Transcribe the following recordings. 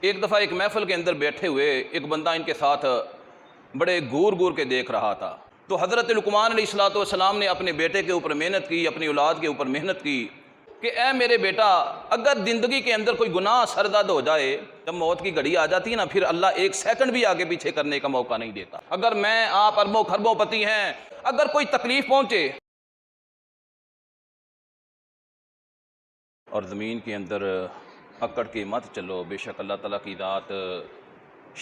ایک دفعہ ایک محفل کے اندر بیٹھے ہوئے ایک بندہ ان کے ساتھ بڑے گور گور کے دیکھ رہا تھا، تو حضرت لقمان علیہ الصلوۃ والسلام نے اپنے بیٹے کے اوپر محنت کی، اپنی اولاد کے اوپر محنت کی کہ اے میرے بیٹا، اگر زندگی کے اندر کوئی گناہ سرزد ہو جائے، جب موت کی گھڑی آ جاتی ہے نا، پھر اللہ ایک سیکنڈ بھی آگے پیچھے کرنے کا موقع نہیں دیتا۔ اگر میں آپ اربوں خربوں پتی ہیں، اگر کوئی تکلیف پہنچے اور زمین کے اندر اکڑ کے مت چلو، بے شک اللہ تعالیٰ کی ذات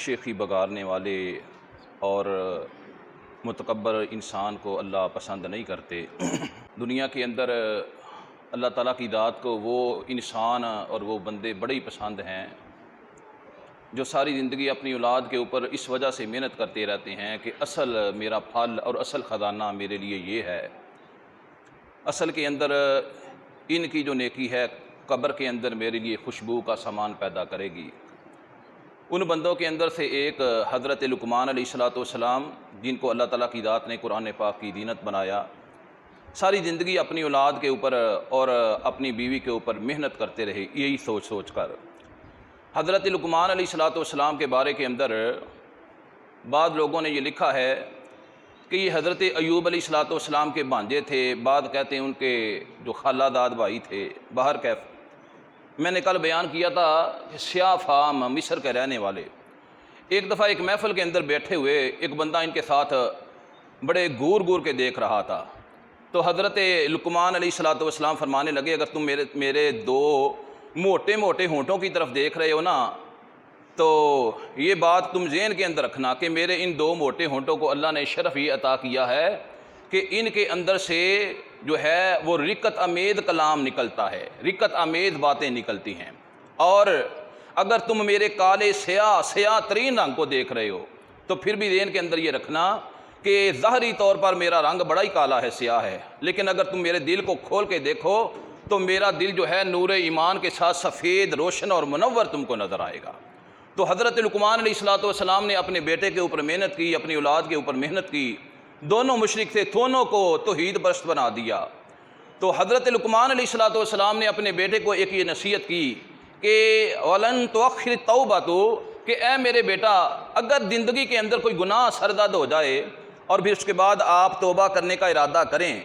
شیخی بگارنے والے اور متکبر انسان کو اللہ پسند نہیں کرتے۔ دنیا کے اندر اللہ تعالیٰ کی ذات کو وہ انسان اور وہ بندے بڑے ہی پسند ہیں جو ساری زندگی اپنی اولاد کے اوپر اس وجہ سے محنت کرتے رہتے ہیں کہ اصل میرا پھل اور اصل خزانہ میرے لیے یہ ہے۔ اصل کے اندر ان کی جو نیکی ہے قبر کے اندر میرے لیے خوشبو کا سامان پیدا کرے گی۔ ان بندوں کے اندر سے ایک حضرت لقمان علیہ الصلوۃ والسلام، جن کو اللہ تعالیٰ کی ذات نے قرآن پاک کی زینت بنایا، ساری زندگی اپنی اولاد کے اوپر اور اپنی بیوی کے اوپر محنت کرتے رہے، یہی سوچ سوچ کر۔ حضرت لقمان علیہ الصلوۃ والسلام کے بارے کے اندر بعض لوگوں نے یہ لکھا ہے کہ یہ حضرت ایوب علیہ الصلوۃ والسلام کے بھانجے تھے، بعض کہتے ہیں ان کے جو خالہ داد بھائی تھے۔ باہر کیف میں نے کل بیان کیا تھا کہ سیاہ فام مصر کے رہنے والے ایک دفعہ ایک محفل کے اندر بیٹھے ہوئے ایک بندہ ان کے ساتھ بڑے گور گور کے دیکھ رہا تھا، تو حضرت لقمان علیہ الصلوۃ والسلام فرمانے لگے، اگر تم میرے دو موٹے موٹے ہونٹوں کی طرف دیکھ رہے ہو نا، تو یہ بات تم ذہن کے اندر رکھنا کہ میرے ان دو موٹے ہونٹوں کو اللہ نے شرف یہ عطا کیا ہے کہ ان کے اندر سے جو ہے وہ رقت آمیز کلام نکلتا ہے، رقت آمیز باتیں نکلتی ہیں۔ اور اگر تم میرے کالے سیاہ ترین رنگ کو دیکھ رہے ہو تو پھر بھی ذہن کے اندر یہ رکھنا کہ ظاہری طور پر میرا رنگ بڑا ہی کالا ہے، سیاہ ہے، لیکن اگر تم میرے دل کو کھول کے دیکھو تو میرا دل جو ہے نور ایمان کے ساتھ سفید، روشن اور منور تم کو نظر آئے گا۔ تو حضرت لقمان علیہ الصلوۃ والسلام نے اپنے بیٹے کے اوپر محنت کی، اپنی اولاد کے اوپر محنت کی، دونوں مشرک تھے، دونوں کو توحید پرست بنا دیا۔ تو حضرت لقمان علیہ الصلوۃ والسلام نے اپنے بیٹے کو ایک یہ نصیحت کی کہ وَلَن تُؤَخِّرِ التَّوْبَةَ، کہ اے میرے بیٹا، اگر زندگی کے اندر کوئی گناہ سرزد ہو جائے اور پھر اس کے بعد آپ توبہ کرنے کا ارادہ کریں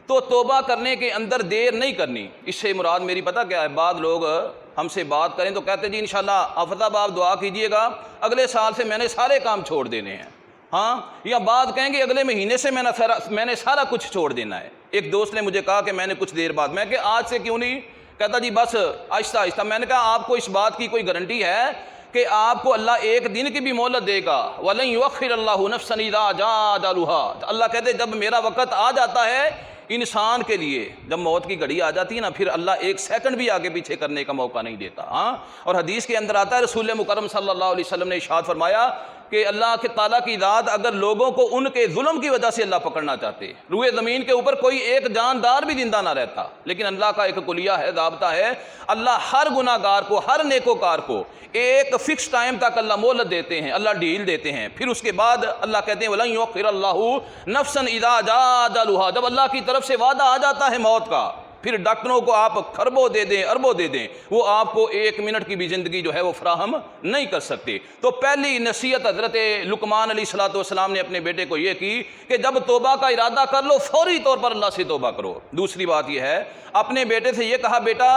تو توبہ کرنے کے اندر دیر نہیں کرنی۔ اس سے مراد میری پتہ کیا ہے؟ بعض لوگ ہم سے بات کریں تو کہتے جی انشاءاللہ آفتاب آپ دعا کیجئے گا، اگلے سال سے میں نے سارے کام چھوڑ دینے ہیں، ہاں، یا بعض کہیں گے اگلے مہینے سے میں نے سارا کچھ چھوڑ دینا ہے۔ ایک دوست نے مجھے کہا کہ میں نے کچھ دیر بعد، میں کہ آج سے کیوں نہیں؟ کہتا جی بس آہستہ آہستہ۔ میں نے کہا آپ کو اس بات کی کوئی گارنٹی ہے کہ آپ کو اللہ ایک دن کی بھی مہلت دے گا؟ وَلَن يُؤَخِّرَ اللَّهُ نَفْسًا إِذَا جَاءَ أَجَلُهَا۔ اللہ کہتے جب میرا وقت آ جاتا ہے انسان کے لیے، جب موت کی گھڑی آ جاتی ہے نا، پھر اللہ ایک سیکنڈ بھی آگے پیچھے کرنے کا موقع نہیں دیتا۔ ہاں، اور حدیث کے اندر آتا ہے رسول مکرم صلی اللہ علیہ وسلم نے ارشاد فرمایا کہ اللہ کے تعالیٰ کی ذات اگر لوگوں کو ان کے ظلم کی وجہ سے اللہ پکڑنا چاہتے، روئے زمین کے اوپر کوئی ایک جاندار بھی زندہ نہ رہتا، لیکن اللہ کا ایک کلیہ ہے، ضابطہ ہے، اللہ ہر گناہ گار کو، ہر نیکوکار کو ایک فکس ٹائم تک اللہ مہلت دیتے ہیں، اللہ ڈیل دیتے ہیں، پھر اس کے بعد اللہ کہتے ہیں وَلَن يُؤَخِّرَ اللَّهُ نَفْسًا إِذَا جَاءَ أَجَلُهَا۔ جب اللہ کی طرف سے وعدہ آ جاتا ہے موت کا، پھر ڈاکٹروں کو آپ خربوں دے دیں، اربوں دے دیں، وہ آپ کو ایک منٹ کی بھی زندگی جو ہے وہ فراہم نہیں کر سکتے۔ تو پہلی نصیحت حضرت لقمان علیہ الصلوۃ والسلام نے اپنے بیٹے کو یہ کی کہ جب توبہ کا ارادہ کر لو فوری طور پر اللہ سے توبہ کرو۔ دوسری بات یہ ہے، اپنے بیٹے سے یہ کہا بیٹا،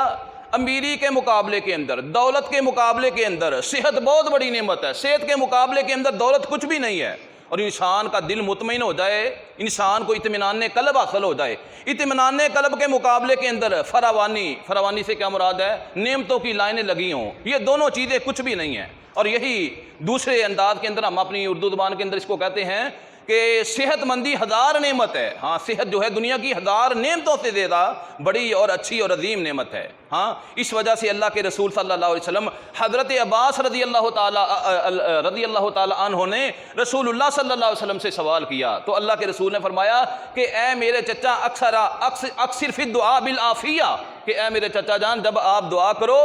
امیری کے مقابلے کے اندر، دولت کے مقابلے کے اندر صحت بہت بڑی نعمت ہے، صحت کے مقابلے کے اندر دولت کچھ بھی نہیں ہے، اور انسان کا دل مطمئن ہو جائے، انسان کو اطمینان قلب حاصل ہو جائے۔ اطمینان قلب کے مقابلے کے اندر فراوانی سے کیا مراد ہے؟ نعمتوں کی لائنیں لگی ہوں، یہ دونوں چیزیں کچھ بھی نہیں ہیں۔ اور یہی دوسرے انداز کے اندر ہم اپنی اردو زبان کے اندر اس کو کہتے ہیں کہ صحت مندی ہزار نعمت ہے۔ ہاں، صحت جو ہے دنیا کی ہزار نعمتوں سے زیادہ بڑی اور اچھی اور عظیم نعمت ہے۔ ہاں، اس وجہ سے اللہ کے رسول صلی اللہ علیہ وسلم حضرت عباس رضی اللہ تعالی عنہ نے رسول اللہ صلی اللہ علیہ وسلم سے سوال کیا تو اللہ کے رسول نے فرمایا کہ اے میرے چچا، اکثر فی الدعاء بالعافیہ، کہ اے میرے چچا جان، جب آپ دعا کرو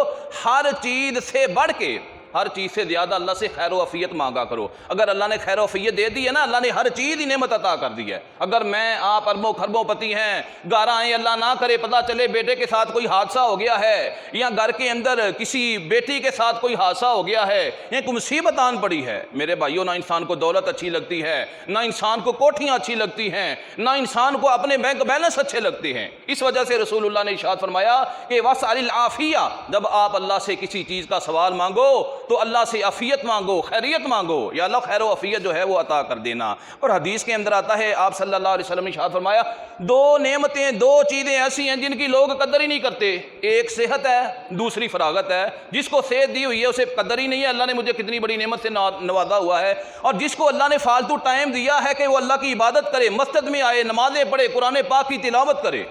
ہر چیز سے بڑھ کے ہر چیز سے زیادہ اللہ سے خیر و عافیت مانگا کرو۔ اگر اللہ نے خیر و عافیت دے دی ہے نا، اللہ نے ہر چیز ہی نعمت عطا کر دی ہے۔ اگر میں آپ اربوں خربوں پتی ہیں، گھر آئیں اللہ نہ کرے پتہ چلے بیٹے کے ساتھ کوئی حادثہ ہو گیا ہے، یا گھر کے اندر کسی بیٹی کے ساتھ کوئی حادثہ ہو گیا ہے، یا کوئی مصیبت آن پڑی ہے، میرے بھائیوں، نہ انسان کو دولت اچھی لگتی ہے، نہ انسان کو کوٹھیاں اچھی لگتی ہیں، نہ انسان کو اپنے بینک بیلنس اچھے لگتے ہیں۔ اس وجہ سے رسول اللہ نے ارشاد فرمایا کہ وَاسْأَلِ الْعَافِيَةَ، جب آپ اللہ سے کسی چیز کا سوال مانگو تو اللہ سے عافیت مانگو، خیریت مانگو، یا اللہ خیر و عافیت جو ہے وہ عطا کر دینا۔ اور حدیث کے اندر آتا ہے، آپ صلی اللہ علیہ وسلم نے ارشاد فرمایا، دو نعمتیں، دو چیزیں ایسی ہیں جن کی لوگ قدر ہی نہیں کرتے، ایک صحت ہے، دوسری فراغت ہے۔ جس کو صحت دی ہوئی ہے اسے قدر ہی نہیں ہے، اللہ نے مجھے کتنی بڑی نعمت سے نوازا ہوا ہے، اور جس کو اللہ نے فالتو ٹائم دیا ہے کہ وہ اللہ کی عبادت کرے، مسجد میں آئے، نمازیں پڑھے، قرآن پاک کی تلاوت کرے،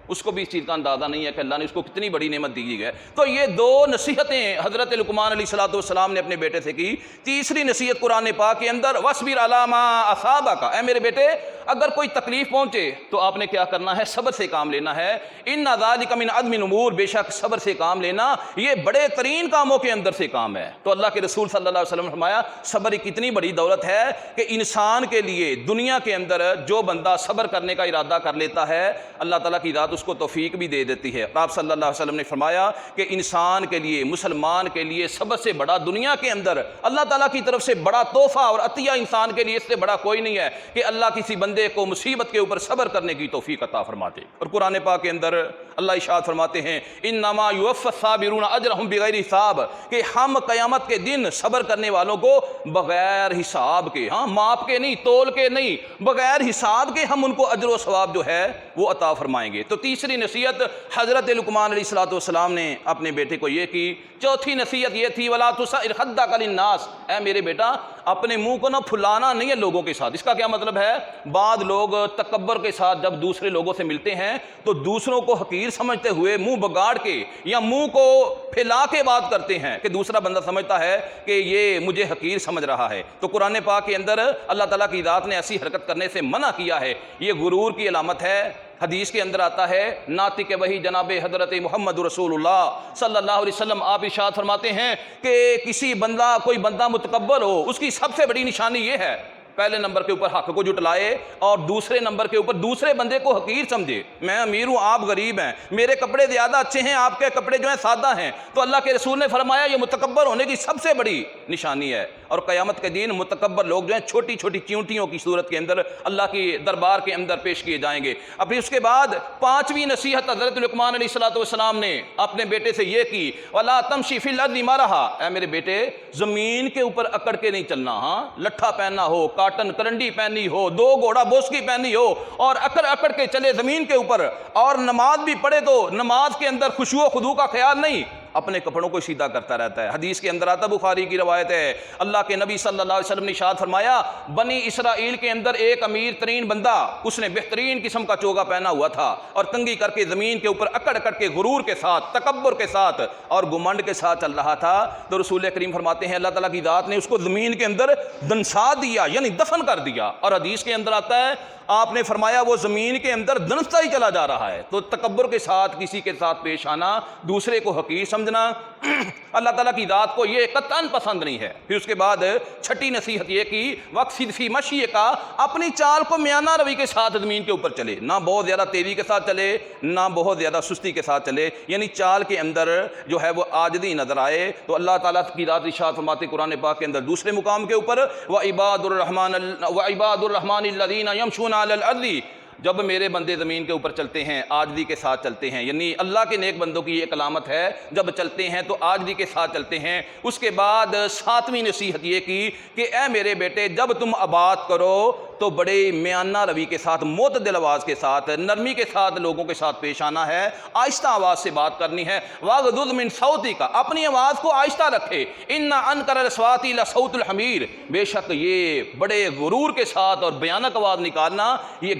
اس کو بھی اس چیز کا اندازہ نہیں ہے کہ اللہ نے اس کو کتنی بڑی نعمت دی ہے۔ تو یہ دو نصیحتیں حضرت لقمان علیہ السلام نے اپنے بیٹے سے کی۔ تیسری نصیحت قرآن پاک کے اندر، وَاصْبِرْ عَلَىٰ مَا أَصَابَكَ، اے میرے بیٹے اگر کوئی تکلیف پہنچے تو آپ نے کیا کرنا ہے؟ صبر سے کام لینا ہے۔ إِنَّ ذَلِكَ مِنْ عَزْمِ الْأُمُورِ، بے شک صبر سے کام لینا یہ بڑے ترین کاموں کے اندر سے کام ہے۔ تو اللہ کے رسول صلی اللہ علیہ وسلم نے فرمایا صبر ایک کتنی بڑی دولت ہے کہ انسان کے لیے دنیا کے اندر جو بندہ صبر کرنے کا ارادہ کر لیتا ہے، اللہ تعالیٰ کی ذات اس کو توفیق بھی دے دیتی ہے۔ آپ صلی اللہ علیہ وسلم نے فرمایا کہ انسان کے لیے، مسلمان کے لیے صبر سے بڑا دنیا کے اندر اللہ تعالیٰ کی طرف سے بڑا تحفہ اور عطیہ انسان کے لیے اس سے بڑا کوئی نہیں ہے کہ اللہ کسی بندے کو مصیبت کے اوپر صبر کرنے کی توفیق عطا فرماتے۔ اور قرآن پاک کے اندر اللہ ارشاد فرماتے ہیں، انما یوفی الصابرون اجرهم بغیر حساب، کہ ہم قیامت کے دن صبر کرنے والوں کو بغیر حساب کے، ہاں ماپ کے نہیں، تول کے نہیں، بغیر حساب کے ہم ان کو اجر و ثواب جو ہے وہ عطا فرمائیں گے۔ تو تیسری نصیحت حضرت لقمان علیہ السلام نے اپنے بیٹے کو یہ کی۔ چوتھی نصیحت یہ تھی، وَلَا تُصَعِّرْ خَدَّكَ لِلنَّاسِ، اے میرے بیٹا اپنے منہ کو نہ پھلانا نہیں ہے لوگوں کے ساتھ۔ اس کا کیا مطلب ہے؟ بعض لوگ تکبر کے ساتھ جب دوسرے لوگوں سے ملتے ہیں تو دوسروں کو حقیر سمجھتے ہوئے منہ بگاڑ کے یا منہ کو پھیلا کے بات کرتے ہیں کہ دوسرا بندہ سمجھتا ہے کہ یہ مجھے حقیر سمجھ رہا ہے۔ تو قرآن پاک کے اندر اللہ تعالیٰ کی ذات نے ایسی حرکت کرنے سے منع کیا ہے، یہ غرور کی علامت ہے۔ حدیث کے اندر آتا ہے، ناطق وحی جناب حضرت محمد رسول اللہ صلی اللہ علیہ وسلم آپ ارشاد فرماتے ہیں کہ کوئی بندہ متکبر ہو، اس کی سب سے بڑی نشانی یہ ہے، پہلے نمبر کے اوپر حق کو جھٹلائے اور دوسرے نمبر کے اوپر دوسرے بندے کو حقیر سمجھے۔ میں امیر ہوں، آپ غریب ہیں، میرے کپڑے زیادہ اچھے ہیں، آپ کے کپڑے جو ہیں سادہ ہیں۔ تو اللہ کے رسول نے فرمایا یہ متکبر ہونے کی سب سے بڑی نشانی ہے، اور قیامت کے دن متکبر لوگ جو ہیں چھوٹی چھوٹی چیونٹیوں کی صورت کے اندر اللہ کی دربار کے اندر پیش کیے جائیں گے۔ اب اس کے بعد پانچویں نصیحت حضرت لقمان علیہ السلام نے اپنے بیٹے سے یہ کی، وَلَا تَمْشِ فِي الْأَرْضِ مَرَحًا، اے میرے بیٹے زمین کے اوپر اکڑ کے نہیں چلنا، ہاں لٹھا پہننا ہو، کاٹن کرنڈی پہنی ہو، دو گھوڑا بوسکی پہنی ہو اور اکڑ کے چلے زمین کے اوپر، اور نماز بھی پڑھے تو نماز کے اندر خشوع و خضوع کا خیال نہیں، اپنے کپڑوں کو سیدھا کرتا رہتا ہے۔ حدیث کے اندر آتا، بخاری کی روایت ہے، اللہ کے نبی صلی اللہ علیہ وسلم نے ارشاد فرمایا، بنی اسرائیل کے اندر ایک امیر ترین بندہ، اس نے بہترین قسم کا چوگا پہنا ہوا تھا اور کنگھی کر کے زمین کے اوپر اکڑ کے غرور کے ساتھ، تکبر کے ساتھ اور گمنڈ کے ساتھ چل رہا تھا۔ تو رسول کریم فرماتے ہیں اللہ تعالیٰ کی ذات نے اس کو زمین کے اندر دنسا دیا، یعنی دفن کر دیا۔ اور حدیث کے اندر آتا ہے آپ نے فرمایا وہ زمین کے اندر دنستا ہی چلا جا رہا ہے۔ تو تکبر کے ساتھ کسی کے ساتھ پیش آنا، دوسرے کو حقیر سمجھنا، اللہ تعالیٰ کی ذات کو یہ قطعاً پسند نہیں ہے۔ پھر اس کے بعد چھٹی نصیحت یہ کی، وَاقْصِدْ فِي مَشْيِكَ، اپنی چال کو میانہ روی کے ساتھ زمین کے اوپر چلے، نہ بہت زیادہ تیزی کے ساتھ چلے، نہ بہت زیادہ سستی کے ساتھ چلے، یعنی چال کے اندر جو ہے وہ عاجزی نظر آئے۔ تو اللہ تعالیٰ کی ذات ارشاد فرماتے قرآن پاک کے اندر دوسرے مقام کے اوپر، وَعِبَادُ الرَّحْمَنِ الَّذِينَ يَمْشُونَ عَلَى الْأَرْضِ، جب میرے بندے زمین کے اوپر چلتے ہیں عاجزی کے ساتھ چلتے ہیں، یعنی اللہ کے نیک بندوں کی ایک علامت ہے جب چلتے ہیں تو عاجزی کے ساتھ چلتے ہیں۔ اس کے بعد ساتویں نصیحت یہ کی کہ اے میرے بیٹے جب تم بات کرو تو بڑے میانہ روی کے ساتھ، معتدل آواز کے ساتھ، نرمی کے ساتھ لوگوں کے ساتھ پیش آنا ہے، آہستہ آواز سے بات کرنی ہے۔ وَاغْضُضْ مِنْ صَوْتِكَ، اپنی آواز کو آہستہ رکھے۔ إِنَّ أَنْكَرَ الْأَصْوَاتِ لَصَوْتُ الْحَمِيرِ، بے شک یہ بڑے غرور کے ساتھ اور بھیانک آواز نکالنا یہ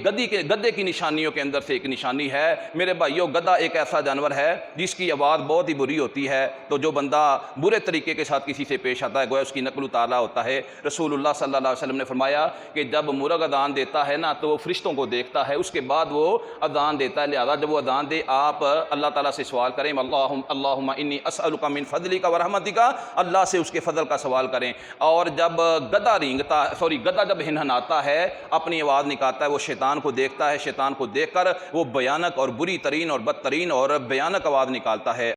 گدھے کی نشانیوں کے اندر سے ایک نشانی ہے۔ میرے بھائیوں، گدھا ایک ایسا جانور ہے جس کی آواز بہت ہی بری ہوتی ہے، تو جو بندہ برے طریقے کے ساتھ کسی سے پیش آتا ہے گویا اس کی نقل اتارا ہوتا ہے۔ رسول اللہ صلی اللہ علیہ وسلم نے فرمایا کہ جب مرغ بزرگ اذان دیتا ہے نا تو وہ فرشتوں کو دیکھتا ہے، اس کے بعد وہ اذان دیتا ہے، لہذا جب وہ اذان دے آپ اللہ تعالیٰ سے سوال کریں اللہم انی اسألک من فضلک ورحمتک، اللہ سے اس کے فضل کا سوال کریں۔ اور جب گدھا جب ہنہناتا ہے، اپنی آواز نکالتا ہے، وہ شیطان کو دیکھتا ہے، شیطان کو دیکھ کر وہ بھیانک اور بری ترین اور بدترین اور بھیانک آواز نکالتا ہے۔